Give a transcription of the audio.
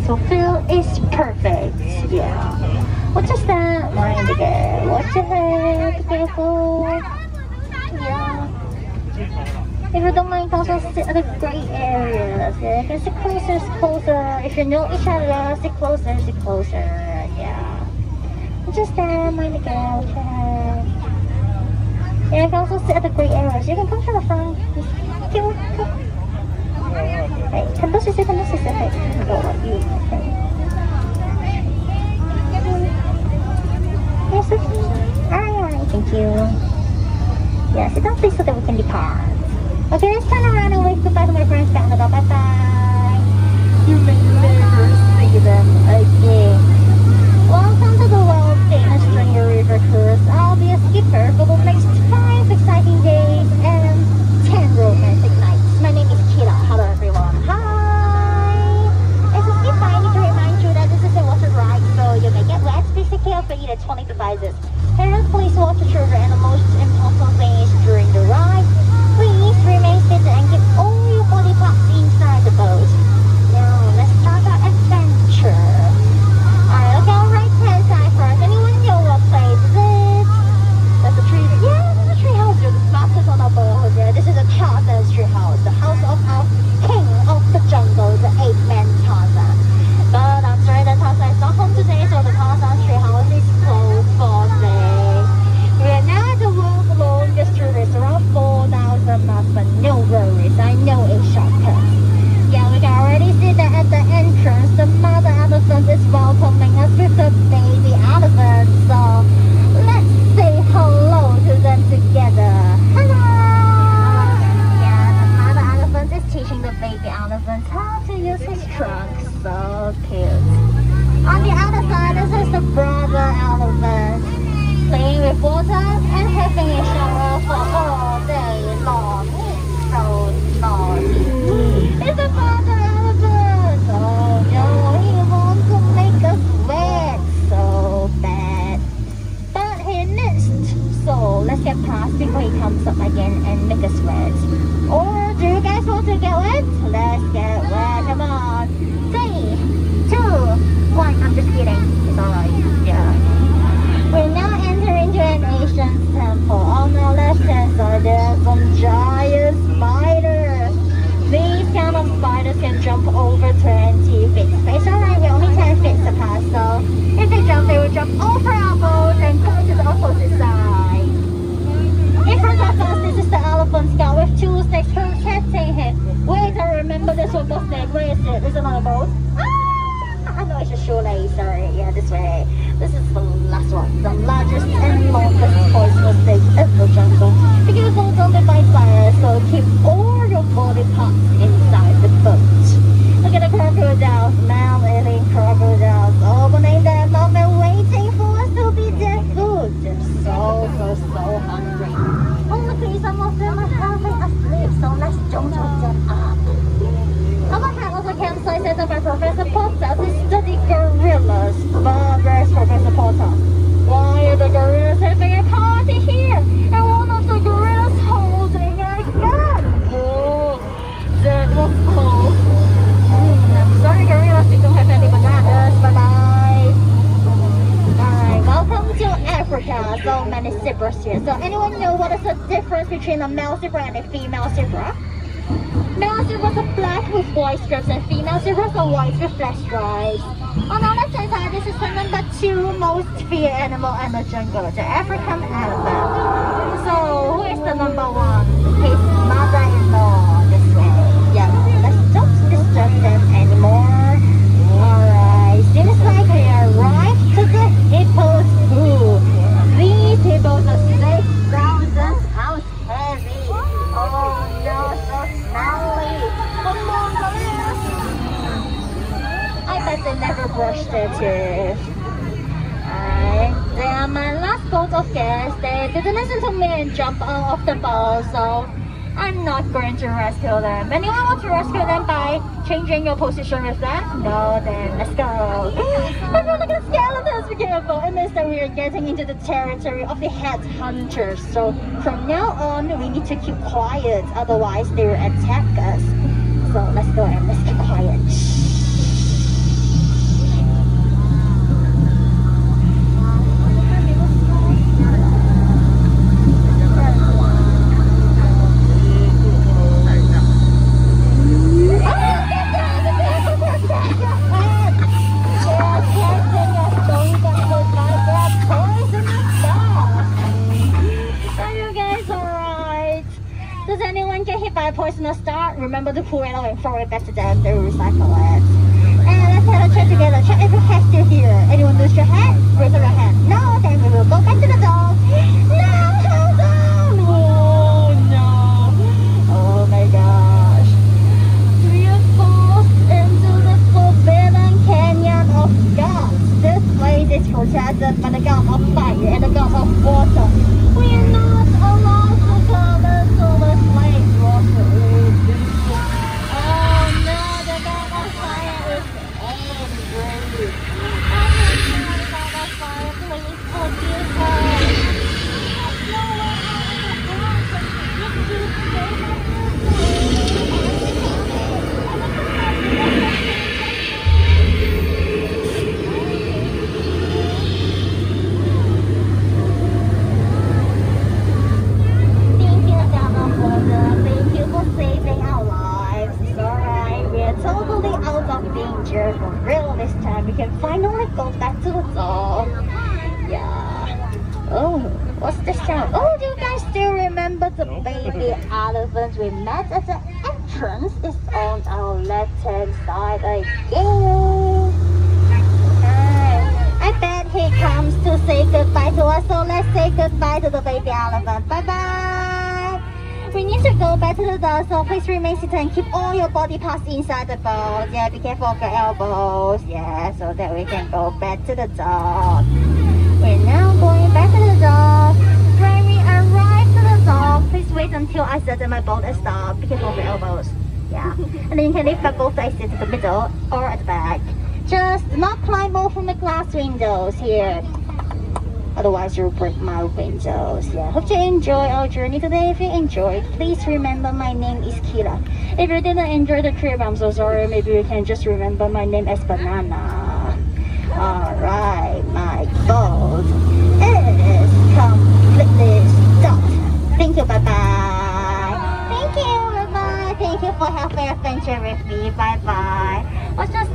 So feel is perfect. Yeah. What is that? Mind the girl. Watch ahead. Be careful. Yeah. If you don't mind, also sit at the gray areas. Yeah, you can sit closer, closer. If you know each other, sit closer, sit closer. Yeah. Just there, mind the girl. Watch ahead. Yeah, you can also sit at the gray areas. You can come to the front. Come. Hey, 很多谢谢，嘿，我you. Yes, okay. Alright, thank you. Yeah, sit down please so that we can depart. Okay, let's turn around and wave goodbye to my friends down the door. Bye bye. You may never see them again. Welcome to the world famous Stranger River cruise. I'll be a skipper for the next 5 exciting days and 10 romantic nights. My name is Kira. Hello everyone. Hi! As a skipper, I need to remind you that this is a water ride, so you may get wet. Please take care of your electronic devices. Parents, please watch the children, and the most important thing is during the ride, please remain seated and keep all your body parts inside the boat. Now, let's start our adventure. Alright, look at our right hand side first. Anyone know what place is it? That's a tree. Yeah, there's a tree house. You're the fastest on our boat. Yeah, this is a Tarzan's tree house. The house of our king of the jungle, the 8-man Tarzan. But I'm sorry that Tarzan is not home today, so the Tarzan's tree house is closed for today. We are now at the world's longest tourist, around 4,000 miles, but no worries, I know a shortcut. Yeah, we can already see that at the entrance, the mother elephant is welcoming us with the baby elephant. So let's say hello to them together. Hello! Yeah, the mother elephant is teaching the baby elephant how to use his trunk. So cute. On the other side, this is the brother elephant, playing with water and having a shower for all day long. He's so naughty. It's the father elephant. Oh no, he wants to make us wet so bad. But he missed. So let's get past before he comes up again and make us wet. Or do you guys want to get wet? Let's get wet. Come on. 3, 2, 1. I'm just kidding. It's alright. Yeah. We're now entering into an ancient temple. On our left hand side, there are some giant spiders. These kind of spiders can jump over 20 feet. But it's alright, we're only 10 feet apart, so if they jump, they will jump over our boat and go to the opposite side. In front of us, this is the elephant scout with 2 snakes protecting him. Wait, I remember this one more snake. Where is it? There's another boat. I know it's a shoelace, sorry. Yeah, this way. This is the last one. The largest and longest poisonous snake in the jungle. Be careful, don't be by fire, so keep all your body parts inside the boat. Look at the crocodiles, man-eating crocodiles, opening their mouth and waiting for us to be their food. They're so hungry. Oh, look chosen by Professor Potter to study gorillas. But where's Professor Potter? Why are the gorillas having a party here? And one of the gorillas holding a gun. Oh, that was cool. I'm sorry, gorillas, we don't have any bananas. Bye-bye. Alright, welcome to Africa. So many zebras here. So anyone know what is the difference between a male zebra and a female zebra? Male zebras are black with white stripes and female zebras are white with black stripes. On the left hand side, this is the number 2 most feared animal in the jungle, the African elephant. So, who is the number 1? His mother-in-law. This way. Yeah, let's don't disturb them anymore. Alright, seems like we arrived to the hippos poo. These hippos are 6,000 pounds heavy. Oh no, so smelly. Come on, gorillas. I bet they never brushed their teeth. Alright, they are my last boat of guests. They didn't listen to me and jump out of the boat, so I'm not going to rescue them. Anyone want to rescue them by changing your position with them? No, then let's go. Everyone look at the skeletons, be careful. It means that we are getting into the territory of the headhunters. So from now on, we need to keep quiet, otherwise they will attack us. So let's go and let's keep quiet. Poisonous star, remember to pull it out and throw it back to them. They will recycle it. And let's have a check together. Check if your head's still here. Anyone lose your head? Raise up your hand. No, then we will go back to the dog. No, hold on. Oh no. Oh my gosh. We are forced into the forbidden canyon of gods. This place is protected by the god of fire and the god of water. We are not allowed to come into this place. Elephants we met at the entrance is on our left-hand side again. I bet he comes to say goodbye to us, so let's say goodbye to the baby elephant. Bye-bye. We need to go back to the door, so please remain seated and keep all your body parts inside the boat. Yeah, be careful of your elbows. Yeah, so that we can go back to the dock. We're now going back to the dock. When we arrive to the dock, please wait until I settle my boat and stop. Be careful of your elbows. Yeah. And then you can lift up both faces to the middle or at the back. Just do not climb over from the glass windows here. Otherwise you'll break my windows. Yeah. Hope you enjoy our journey today. If you enjoyed, please remember my name is Kira. If you didn't enjoy the trip, I'm so sorry. Maybe you can just remember my name as Banana. Alright, my boat is completely stopped. Thank you, bye-bye. Thank you, bye-bye. Thank you for having an adventure with me. Bye-bye. What's just